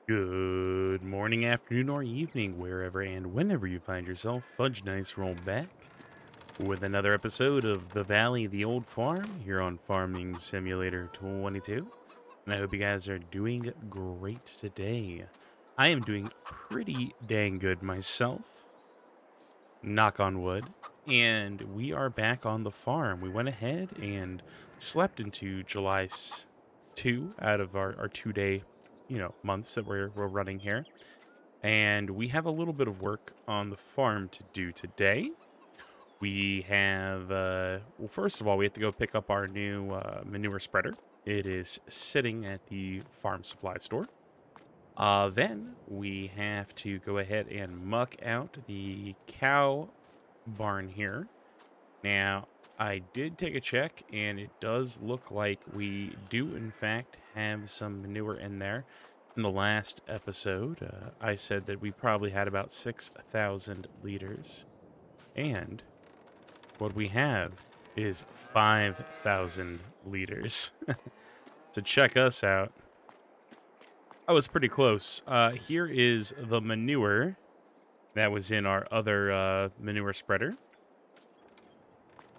Good morning, afternoon, or evening, wherever and whenever you find yourself. Fudge Nice rolled back with another episode of The Valley, the Old Farm here on Farming Simulator 22. And I hope you guys are doing great today. I am doing pretty dang good myself, knock on wood. And we are back on the farm. We went ahead and slept into July 2 out of our 2 day, months that we're running here. And we have a little bit of work on the farm to do today. We have, well, first of all, we have to go pick up our new manure spreader. It is sitting at the farm supply store. Then we have to go ahead and muck out the cow barn here. Now, I did take a check, and it does look like we do, in fact, have some manure in there. In the last episode, I said that we probably had about 6,000 liters. And what we have is 5,000 liters. So check us out. I was pretty close. Here is the manure that was in our other manure spreader.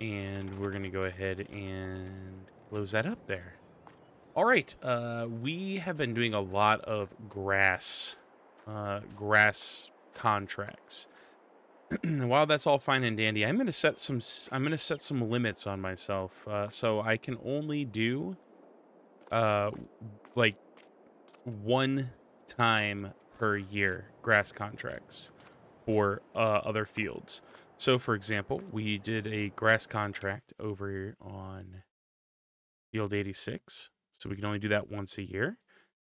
And we're going to go ahead and close that up there. All right, we have been doing a lot of grass contracts. While that's all fine and dandy, I'm going to set some limits on myself, so I can only do like one time per year grass contracts for other fields. So, for example, we did a grass contract over on field 86. So we can only do that once a year.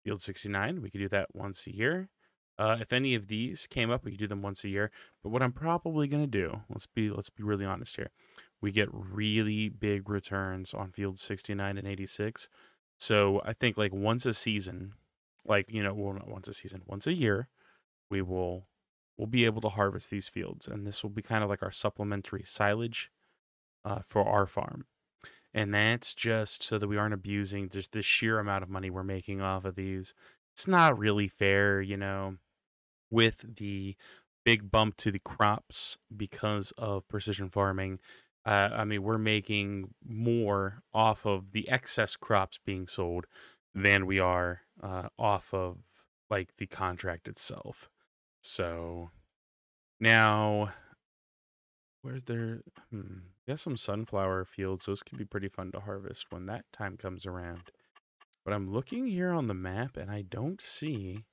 Field 69, we could do that once a year. If any of these came up, we could do them once a year. But what I'm probably going to do, let's be really honest here. We get really big returns on field 69 and 86. So I think like once a season, well, not once a season, once a year, we'll be able to harvest these fields. And this will be kind of like our supplementary silage for our farm. And that's just so that we aren't abusing just the sheer amount of money we're making off of these. It's not really fair, with the big bump to the crops because of precision farming. I mean, we're making more off of the excess crops being sold than we are off of like the contract itself. So now, where's there? There's some sunflower fields. Those could be pretty fun to harvest when that time comes around. But I'm looking here on the map, and I don't see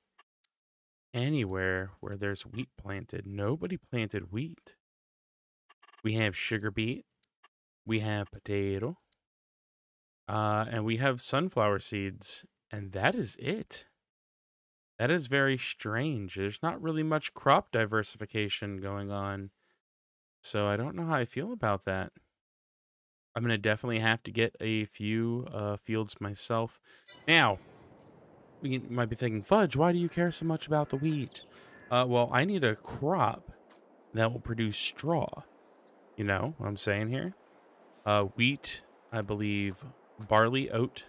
anywhere where there's wheat planted. Nobody planted wheat. We have sugar beet. We have potato. And we have sunflower seeds. And that is it. That is very strange. There's not really much crop diversification going on. So I don't know how I feel about that. I'm going to definitely have to get a few fields myself. Now, you might be thinking, Fudge, why do you care so much about the wheat? Well, I need a crop that will produce straw. You know what I'm saying here? Wheat, I believe, barley, oat,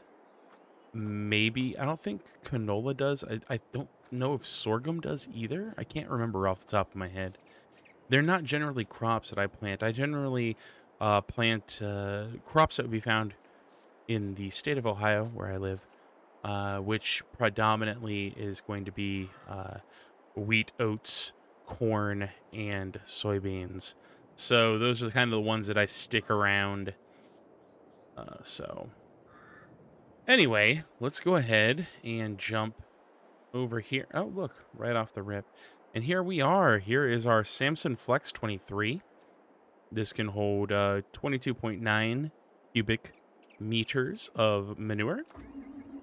maybe. I don't think canola does. I don't know if sorghum does either. I can't remember off the top of my head. They're not generally crops that I plant. I generally plant crops that would be found in the state of Ohio, where I live, which predominantly is going to be wheat, oats, corn, and soybeans. So those are kind of the ones that I stick around. So anyway, let's go ahead and jump over here. Oh, look, right off the rip. And here we are. Here is our Samson Flex 23. This can hold 22.9 cubic meters of manure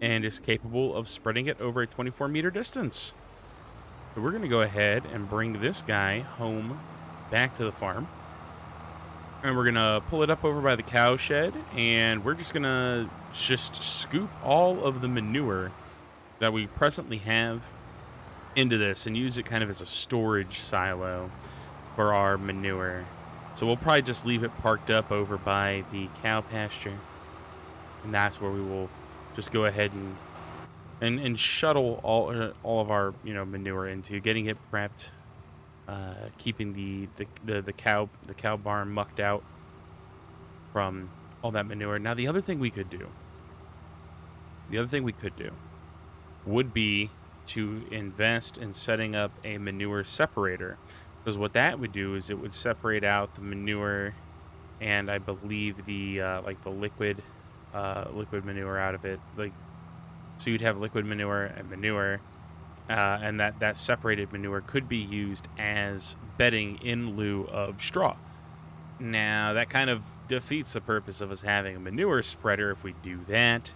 and is capable of spreading it over a 24-meter distance. So we're going to go ahead and bring this guy home back to the farm. And we're going to pull it up over by the cow shed, and we're just going to scoop all of the manure that we presently have into this and use it kind of as a storage silo for our manure. So we'll probably just leave it parked up over by the cow pasture. And that's where we will just go ahead and and shuttle all of our manure into getting it prepped, keeping the cow barn mucked out from all that manure. Now the other thing we could do would be to invest in setting up a manure separator, because what that would do is it would separate out the manure and I believe the like the liquid manure out of it. Like, so you'd have liquid manure and manure, and that separated manure could be used as bedding in lieu of straw. Now that kind of defeats the purpose of us having a manure spreader if we do that.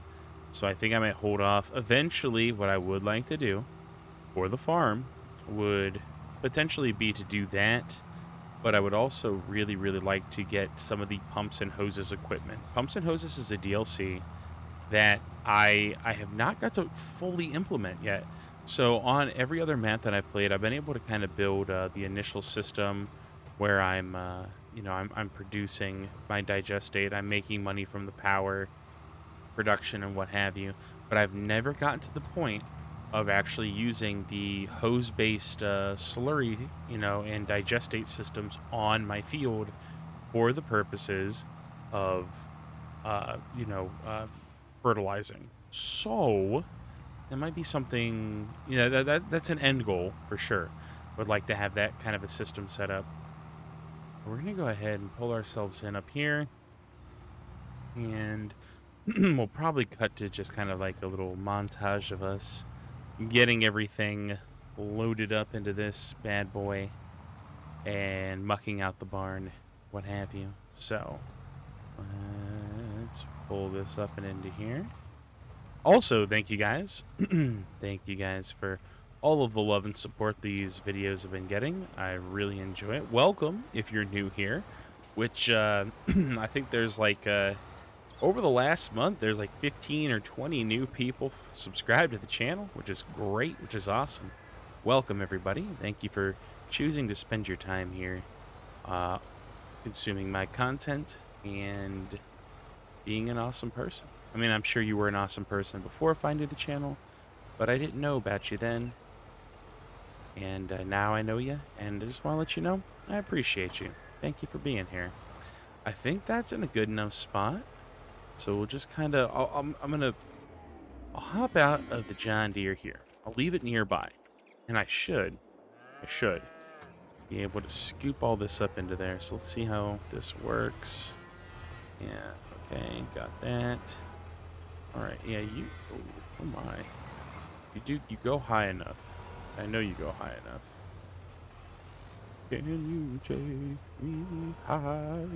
So I think I might hold off. Eventually, what I would like to do for the farm would potentially be to do that, but I would also really, really like to get some of the pumps and hoses equipment. Pumps and hoses is a DLC that I have not got to fully implement yet. So on every other map that I've played, I've been able to kind of build the initial system where I'm producing my digestate. I'm making money from the power production and what have you, but I've never gotten to the point of actually using the hose-based slurry, and digestate systems on my field for the purposes of, fertilizing. So that might be something, that's an end goal for sure. Would like to have that kind of a system set up. We're gonna go ahead and pull ourselves in up here, and we'll probably cut to just kind of like a little montage of us getting everything loaded up into this bad boy and mucking out the barn, what have you. So let's pull this up and into here. Also, thank you guys. Thank you guys for all of the love and support these videos have been getting. I really enjoy it. Welcome if you're new here, which I think there's like over the last month, there's like 15 or 20 new people subscribed to the channel, which is great, which is awesome. Welcome, everybody. Thank you for choosing to spend your time here consuming my content and being an awesome person. I mean, I'm sure you were an awesome person before finding the channel, but I didn't know about you then. And now I know you, and I just want to let you know I appreciate you. Thank you for being here. I think that's in a good enough spot. So we'll just kind of, I'll hop out of the John Deere here. I'll leave it nearby. And I should be able to scoop all this up into there. So let's see how this works. Yeah, okay, got that. All right, yeah, oh my. You go high enough. I know you go high enough. Can you take me higher?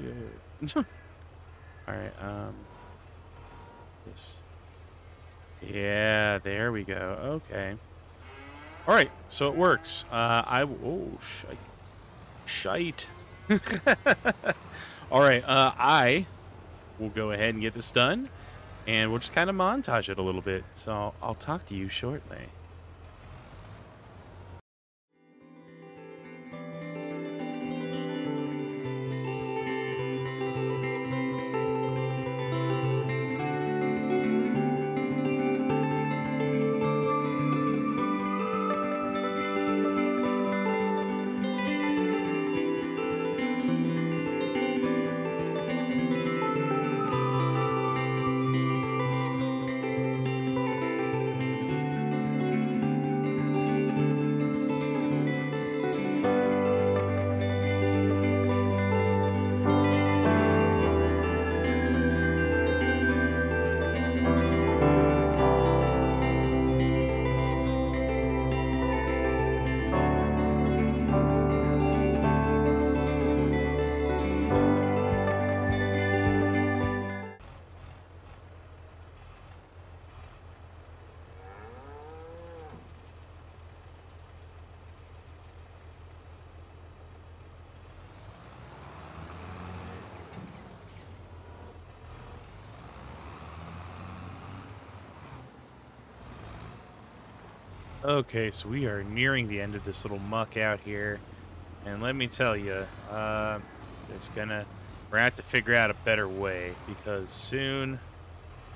All right, this. Yeah, there we go. Okay. All right, so it works. Oh, shite. All right, I will go ahead and get this done, and we'll just kind of montage it a little bit. So I'll talk to you shortly. Okay, so we are nearing the end of this little muck out here, and let me tell you, we're gonna have to figure out a better way, because soon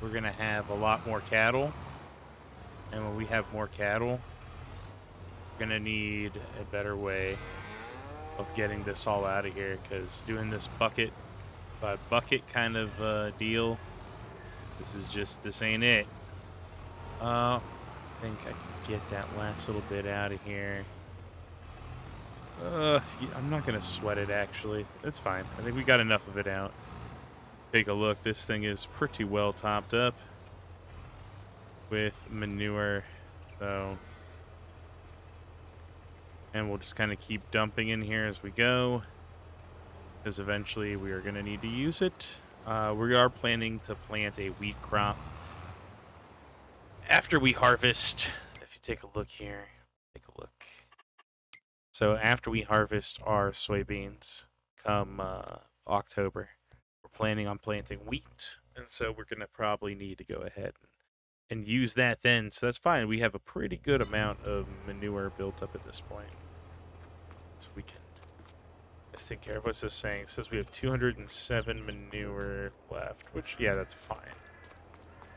we're gonna have a lot more cattle, And when we have more cattle, we're going to need a better way of getting this all out of here, because doing this bucket by bucket kind of deal, this ain't it. I think I can get that last little bit out of here. I'm not going to sweat it, actually. It's fine. I think we got enough of it out. Take a look. This thing is pretty well topped up with manure. So, and we'll just kind of keep dumping in here as we go, because eventually we are going to need to use it. We are planning to plant a wheat crop after we harvest. If you take a look here, take a look. So after we harvest our soybeans come October, we're planning on planting wheat. And so we're going to probably need to go ahead and use that then. So that's fine. We have a pretty good amount of manure built up at this point. So we can, let's take care of what's this saying. It says we have 207 manure left, which, yeah, that's fine.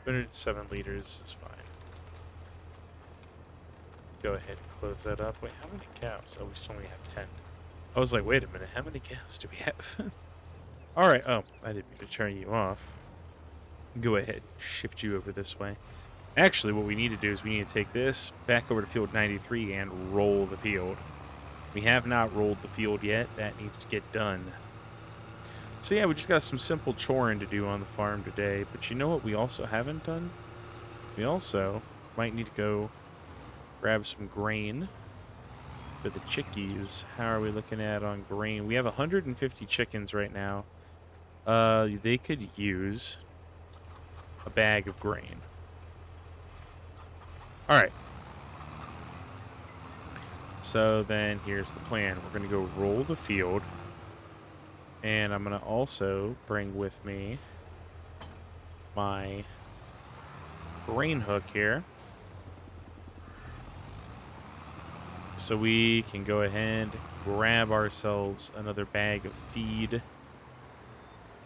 207 liters is fine. Go ahead and close that up. Wait, how many cows? Oh, we still only have 10. I was like, wait a minute, how many cows do we have? All right. Oh, I didn't mean to turn you off. Go ahead and shift you over this way. Actually, what we need to do is we need to take this back over to field 93 and roll the field. We have not rolled the field yet. That needs to get done. So yeah, we just got some simple choring to do on the farm today. But you know what we also haven't done? We also might need to go grab some grain for the chickies. How are we looking at on grain? We have 150 chickens right now. They could use a bag of grain. All right. So then here's the plan. We're going to go roll the field. And I'm going to also bring with me my grain hook here, so we can go ahead, grab ourselves another bag of feed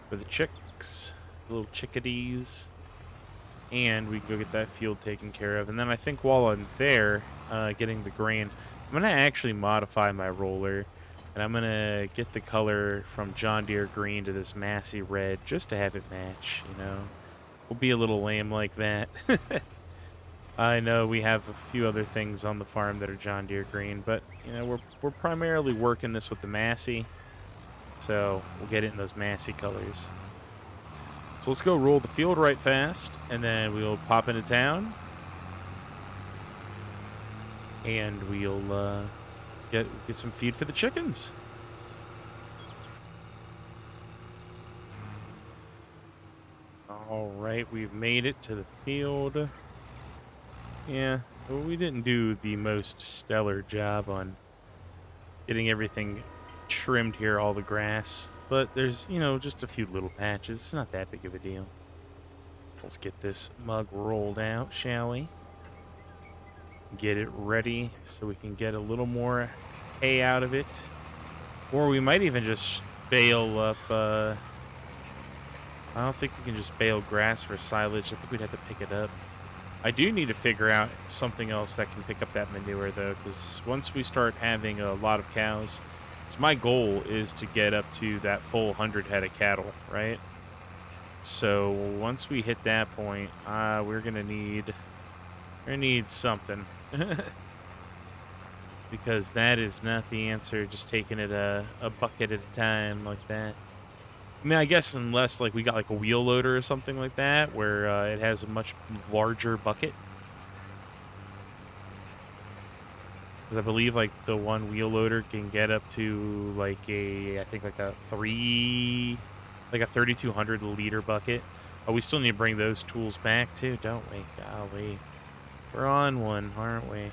for the chicks, little chickadees, and we can go get that field taken care of. And then I think while I'm there, getting the grain, I'm going to actually modify my roller, and I'm going to get the color from John Deere green to this Massey red, just to have it match, you know. We'll be a little lame like that. I know we have a few other things on the farm that are John Deere green, but you know, we're primarily working this with the Massey, so we'll get it in those Massey colors. So let's go roll the field right fast, and then we'll pop into town, and we'll get some feed for the chickens. All right, we've made it to the field. Yeah, well, we didn't do the most stellar job on getting everything trimmed here, all the grass. But there's, you know, just a few little patches. It's not that big of a deal. Let's get this mug rolled out, shall we? Get it ready so we can get a little more hay out of it. Or we might even just bale up, I don't think we can just bale grass for silage. I think we'd have to pick it up. I do need to figure out something else that can pick up that manure, though, because once we start having a lot of cows, so my goal is to get up to that full 100 head of cattle, right? So once we hit that point, we're gonna need something. Because that is not the answer, just taking it a bucket at a time like that. I mean, I guess unless like we got like a wheel loader or something like that, where it has a much larger bucket. Because I believe like the one wheel loader can get up to like I think like a 3,200 liter bucket. Oh, we still need to bring those tools back too, don't we? Golly, we're on one, aren't we?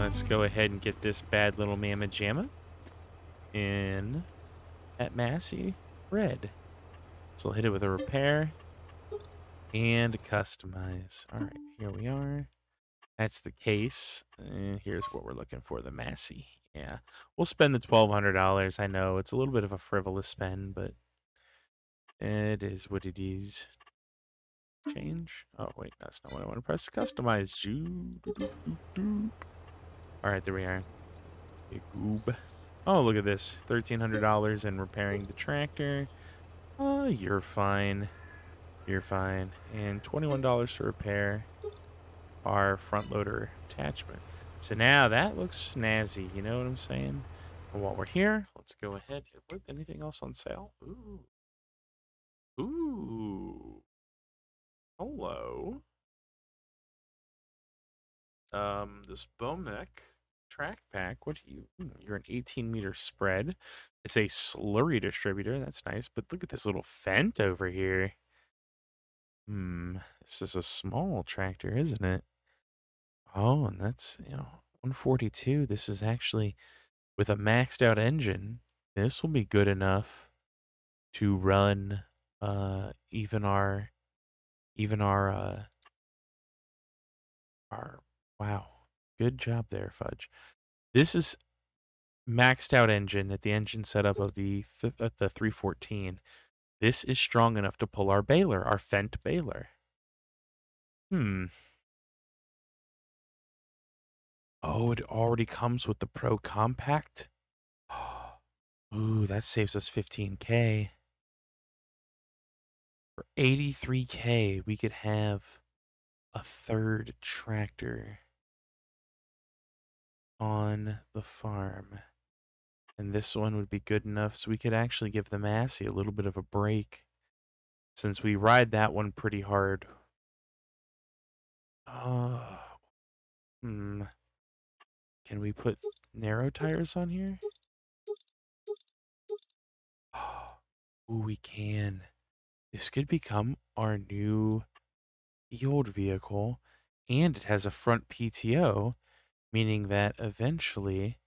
Let's go ahead and get this bad little mamma jamma in that Massey red. So we'll hit it with a repair and customize. All right, here we are. That's the case. And here's what we're looking for, the Massey. Yeah, we'll spend the $1,200. I know it's a little bit of a frivolous spend, but it is what it is. Change. Oh, wait, that's not what I want to press. Customize. All right, there we are. Big goob. Oh, look at this. $1,300 in repairing the tractor. You're fine. You're fine. And $21 to repair our front loader attachment. So now that looks snazzy. You know what I'm saying? And while we're here, let's go ahead. Anything else on sale? Ooh. Ooh. Hello. This Bomec track pack. What do you? You're an 18-meter spread. It's a slurry distributor. That's nice. But look at this little Fent over here. This is a small tractor, isn't it? Oh, and that's, 142. This is actually with a maxed out engine. This will be good enough to run even our wow. Good job there, Fudge. This is maxed out engine at the engine setup of the 314. This is strong enough to pull our baler, our Fent baler. Oh, it already comes with the Pro Compact? Ooh, that saves us 15K. For 83K, we could have a third tractor on the farm. And this one would be good enough so we could actually give the Massey a little bit of a break, since we ride that one pretty hard. Can we put narrow tires on here? Ooh, we can. This could become our new field vehicle, and it has a front PTO, meaning that eventually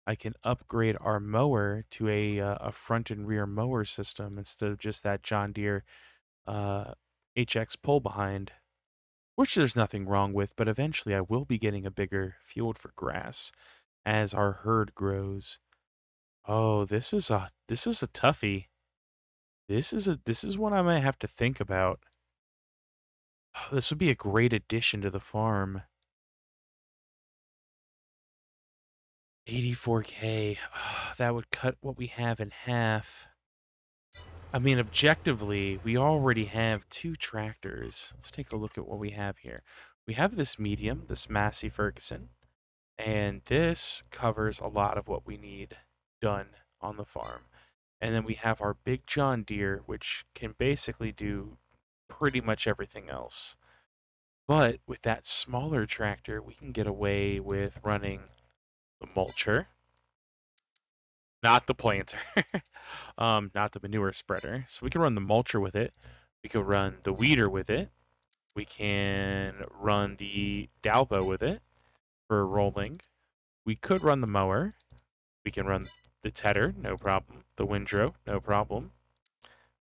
I can upgrade our mower to a front and rear mower system instead of just that John Deere HX pull behind, which there's nothing wrong with, but eventually I will be getting a bigger field for grass as our herd grows. Oh, this is a toughie. This is one I might have to think about. Oh, this would be a great addition to the farm. 84K. Oh, that would cut what we have in half. I mean, objectively, we already have 2 tractors. Let's take a look at what we have here. We have this medium, this Massey Ferguson, and this covers a lot of what we need done on the farm. And then we have our big John Deere, which can basically do pretty much everything else. But with that smaller tractor, we can get away with running the mulcher, not the planter, not the manure spreader. So we can run the mulcher with it. We can run the weeder with it. We can run the Dalbo with it for rolling. We could run the mower. We can run the tedder, no problem. The windrow, no problem.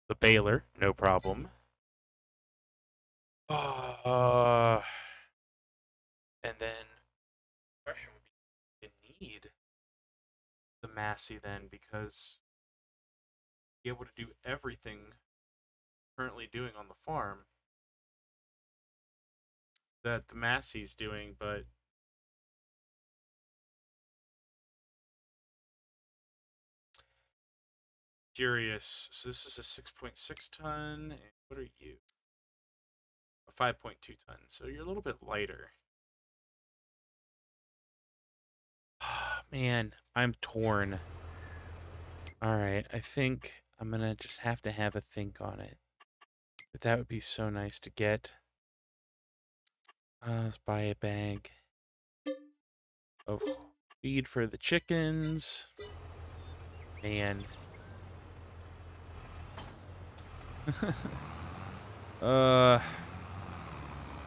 The baler, no problem. And then the question would be, you need the Massey then, because be able to do everything currently doing on the farm that the Massey's doing, but curious. So this is a 6.6 ton, and what are you? A 5.2 ton. So you're a little bit lighter. Man, I'm torn. All right, I think I'm gonna just have to have a think on it. But that would be so nice to get. Let's buy a bag of feed for the chickens. Man.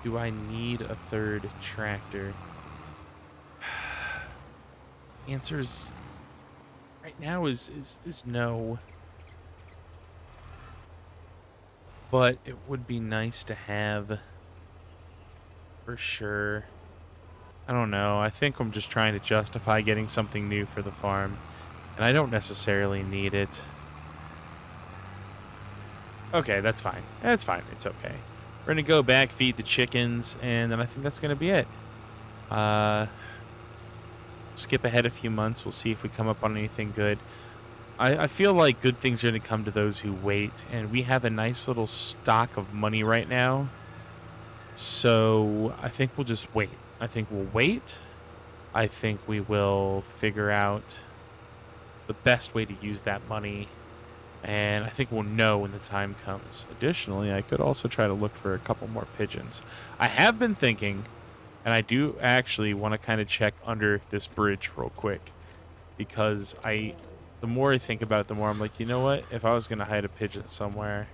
Do I need a third tractor? answer's right now is no. But it would be nice to have for sure. I don't know. I think I'm just trying to justify getting something new for the farm, and I don't necessarily need it. Okay, that's fine. That's fine. It's okay. We're gonna go back, feed the chickens, and then I think that's gonna be it. Skip ahead a few months. We'll see if we come up on anything good. I feel like good things are gonna come to those who wait, and we have a nice little stock of money right now. So I think we'll just wait. I think we'll wait. I think we will figure out the best way to use that money. And I think we'll know when the time comes. Additionally, I could also try to look for a couple more pigeons. I have been thinking, and I do actually want to kind of check under this bridge real quick. Because the more I think about it, the more I'm like, you know what? If I was going to hide a pigeon somewhere,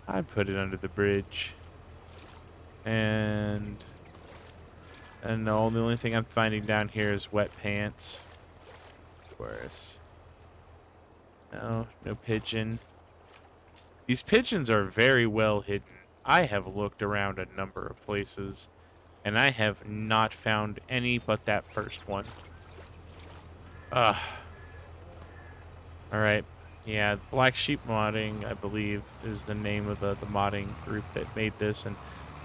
I'd put it under the bridge. And no, the only thing I'm finding down here is wet pants. Of course. No pigeon. These pigeons are very well hidden. I have looked around a number of places, and I have not found any but that first one. Alright. Yeah, Black Sheep Modding, I believe, is the name of the modding group that made this, and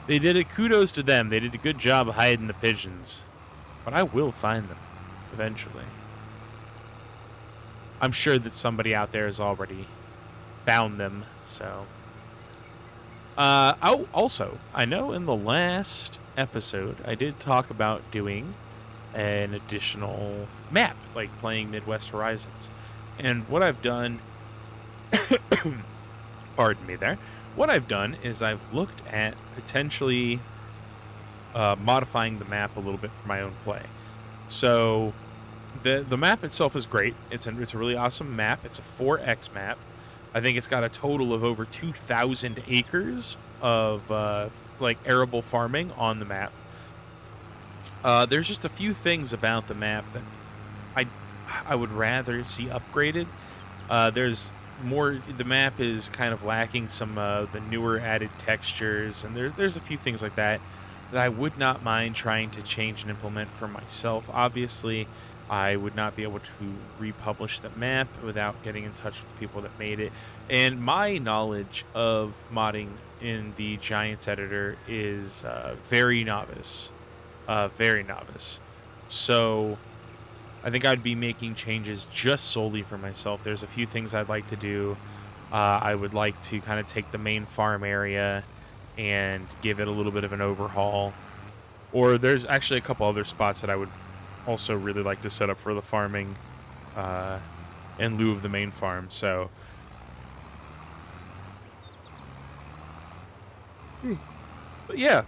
they did it. Kudos to them. They did a good job of hiding the pigeons. But I will find them eventually. I'm sure that somebody out there has already found them, so. Also, I know in the last episode, I did talk about doing an additional map, like playing Midwest Horizons. And what I've done, pardon me there, what I've done is I've looked at potentially modifying the map a little bit for my own play. So the map itself is great. It's a really awesome map. It's a 4X map. I think it's got a total of over 2,000 acres of like arable farming on the map. There's just a few things about the map that I would rather see upgraded. There's more. The map is kind of lacking some the newer added textures, and there's a few things like that I would not mind trying to change and implement for myself. Obviously, I would not be able to republish the map without getting in touch with the people that made it. And my knowledge of modding in the Giants editor is very novice. Very novice. So I think I'd be making changes just solely for myself. There's a few things I'd like to do. I would like to kind of take the main farm area and give it a little bit of an overhaul. Or there's actually a couple other spots that I would also really like to set up for the farming in lieu of the main farm. So but yeah,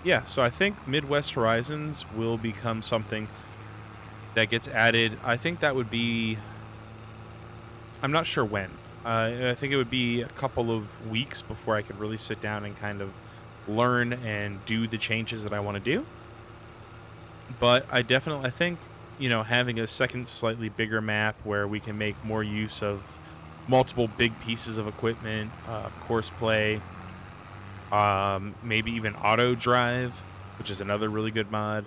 yeah, so I think Midwest Horizons will become something that gets added. I think that would be, I'm not sure when. I think it would be a couple of weeks before I could really sit down and kind of learn and do the changes that I want to do. But I think, you know, having a second slightly bigger map where we can make more use of multiple big pieces of equipment, course play, maybe even auto drive, which is another really good mod.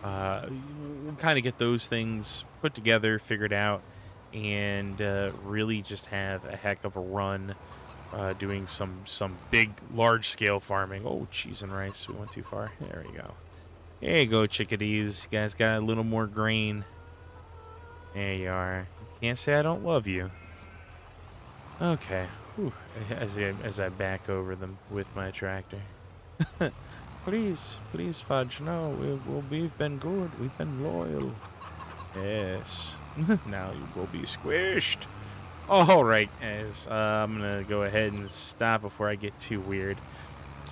We'll kind of get those things put together, figured out, and really just have a heck of a run doing some big, large-scale farming. Oh, cheese and rice. We went too far. There we go. There you go, chickadees. You guys got a little more grain. There you are. You can't say I don't love you. Okay. Whew. As I back over them with my tractor. Please, Fudge. No, we've been good. We've been loyal. Yes. Now you will be squished. All right, guys. I'm going to go ahead and stop before I get too weird.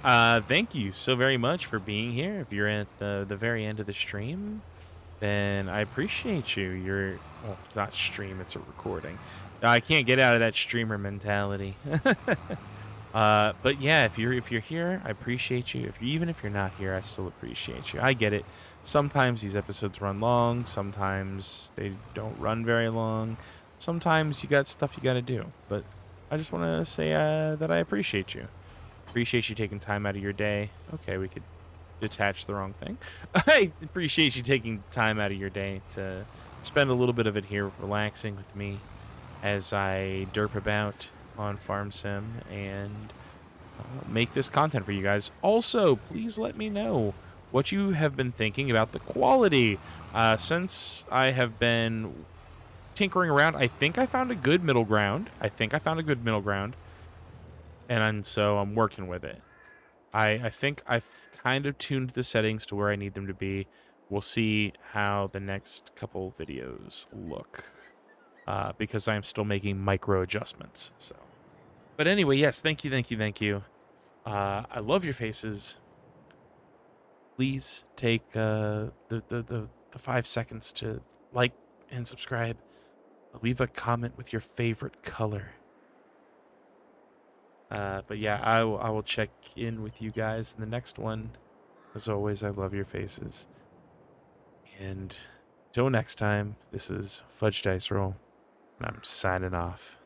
Thank you so very much for being here. If you're at the very end of the stream, then I appreciate you. Well, it's not stream, it's a recording. I can't get out of that streamer mentality. But yeah, if you're here, I appreciate you. Even if you're not here, I still appreciate you. I get it. Sometimes these episodes run long. Sometimes they don't run very long. Sometimes you got stuff you got to do. But I just want to say that I appreciate you. Appreciate you taking time out of your day. Okay, we could detach the wrong thing. I appreciate you taking time out of your day to spend a little bit of it here relaxing with me as I derp about on Farm Sim and make this content for you guys. Also, please let me know what you have been thinking about the quality. Since I have been tinkering around, I think I found a good middle ground. And so I'm working with it. I think I've kind of tuned the settings to where I need them to be. We'll see how the next couple videos look. Because I'm still making micro adjustments. So, but anyway, yes, thank you. I love your faces. Please take the 5 seconds to like and subscribe. Leave a comment with your favorite color. But yeah, I will check in with you guys in the next one. As always, I love your faces. And till next time, this is Fudge Dice Roll, and I'm signing off.